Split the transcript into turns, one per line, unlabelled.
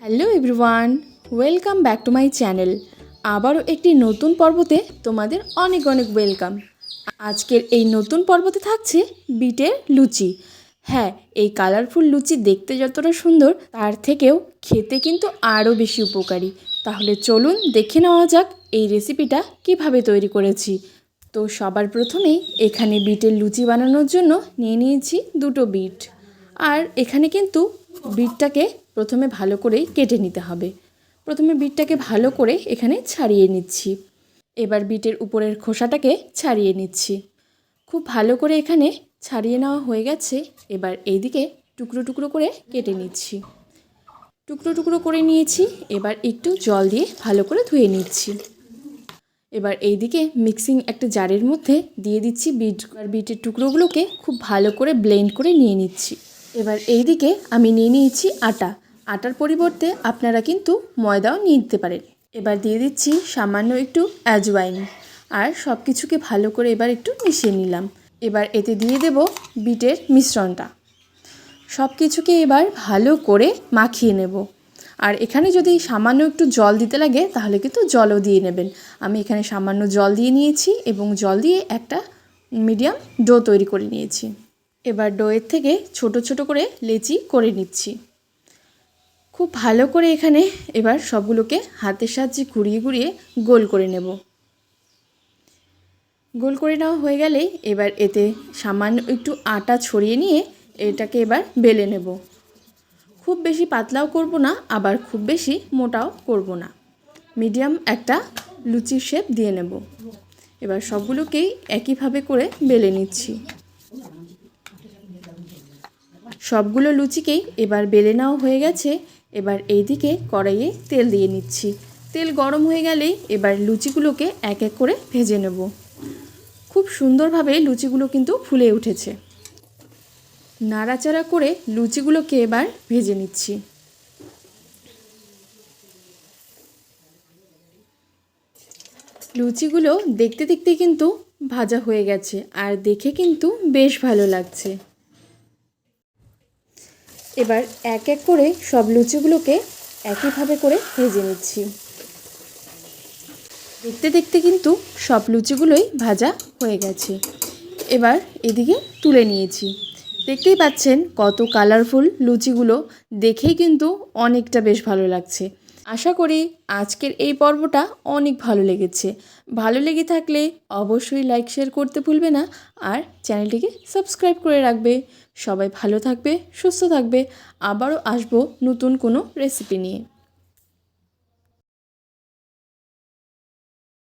Hello everyone, welcome back to my channel. আবারও একটি নতুন পর্বতে তোমাদের অনেক অনেক ওয়েলকাম। আজকের এই নতুন পর্বতে থাকছে বিটের লুচি। হ্যাঁ, এই কালারফুল লুচি দেখতে যতটা সুন্দর তার থেকেও খেতে কিন্তু আরও বেশি উপকারী। তাহলে চলুন দেখে নেওয়া যাক এই রেসিপিটা কিভাবে তৈরি করেছি। তো সবার প্রথমেই এখানে বিটের লুচি বানানোর জন্য নিয়ে নিয়েছি দুটো বিট। আর এখানে কিন্তু বিটটাকে প্রথমে ভালো করেই কেটে নিতে হবে। প্রথমে বিটটাকে ভালো করে এখানে ছাড়িয়ে নিচ্ছি। এবার বিটের উপরের খোসাটাকে ছাড়িয়ে নিচ্ছি। খুব ভালো করে এখানে ছাড়িয়ে নেওয়া হয়ে গেছে। এবার এইদিকে টুকরো টুকরো করে কেটে নিচ্ছি। টুকরো টুকরো করে নিয়েছি। এবার একটু জল দিয়ে ভালো করে ধুয়ে নিচ্ছি। এবার এইদিকে মিক্সিং একটা জারের মধ্যে দিয়ে দিচ্ছি বিট। আর বিটের টুকরোগুলোকে খুব ভালো করে ব্লেন্ড করে নিয়ে নিচ্ছি। এবার এইদিকে আমি নিয়ে নিয়েছি আটা। আটার পরিবর্তে আপনারা কিন্তু ময়দাও নিয়ে নিতে পারেন। এবার দিয়ে দিচ্ছি সামান্য একটু অ্যাজওয়াইন। আর সব কিছুকে ভালো করে এবার একটু মিশিয়ে নিলাম। এবার এতে দিয়ে দেব বিটের মিশ্রণটা। সব কিছুকে এবার ভালো করে মাখিয়ে নেব। আর এখানে যদি সামান্য একটু জল দিতে লাগে তাহলে কিন্তু জলও দিয়ে নেবেন। আমি এখানে সামান্য জল দিয়ে নিয়েছি এবং জল দিয়ে একটা মিডিয়াম ডো তৈরি করে নিয়েছি। এবার ডোয়ের থেকে ছোট ছোট করে লেচি করে নিচ্ছি। খুব ভালো করে এখানে এবার সবগুলোকে হাতের সাহায্যে ঘুরিয়ে ঘুরিয়ে গোল করে নেব। গোল করে নেওয়া হয়ে গেলেই এবার এতে সামান্য একটু আটা ছড়িয়ে নিয়ে এটাকে এবার বেলে নেব। খুব বেশি পাতলাও করব না, আবার খুব বেশি মোটাও করব না। মিডিয়াম একটা লুচির শেপ দিয়ে নেব। এবার সবগুলোকেই একইভাবে করে বেলে নিচ্ছি। সবগুলো লুচিকেই এবার বেলে নেওয়া হয়ে গেছে। এবার এইদিকে কড়াইয়ে তেল দিয়ে নিচ্ছি। তেল গরম হয়ে গেলেই এবার লুচিগুলোকে এক এক করে ভেজে নেব। খুব সুন্দরভাবে লুচিগুলো কিন্তু ফুলে উঠেছে। নাড়াচাড়া করে লুচিগুলোকে এবার ভেজে নিচ্ছি। লুচিগুলো দেখতে দেখতে কিন্তু ভাজা হয়ে গেছে আর দেখে কিন্তু বেশ ভালো লাগছে। এবার এক এক করে সব লুচিগুলোকে একইভাবে করে ভেজে নিচ্ছি। দেখতে দেখতে কিন্তু সব লুচিগুলোই ভাজা হয়ে গেছে। এবার এদিকে তুলে নিয়েছি। দেখতেই পাচ্ছেন কত কালারফুল লুচিগুলো, দেখেই কিন্তু অনেকটা বেশ ভালো লাগছে। আশা করি আজকের এই পর্বটা অনেক ভালো লেগেছে। ভালো লেগে থাকলে অবশ্যই লাইক শেয়ার করতে ভুলবে না। আর চ্যানেলটিকে সাবস্ক্রাইব করে রাখবে। সবাই ভালো থাকবে, সুস্থ থাকবে। আবারও আসবো নতুন কোনো রেসিপি নিয়ে।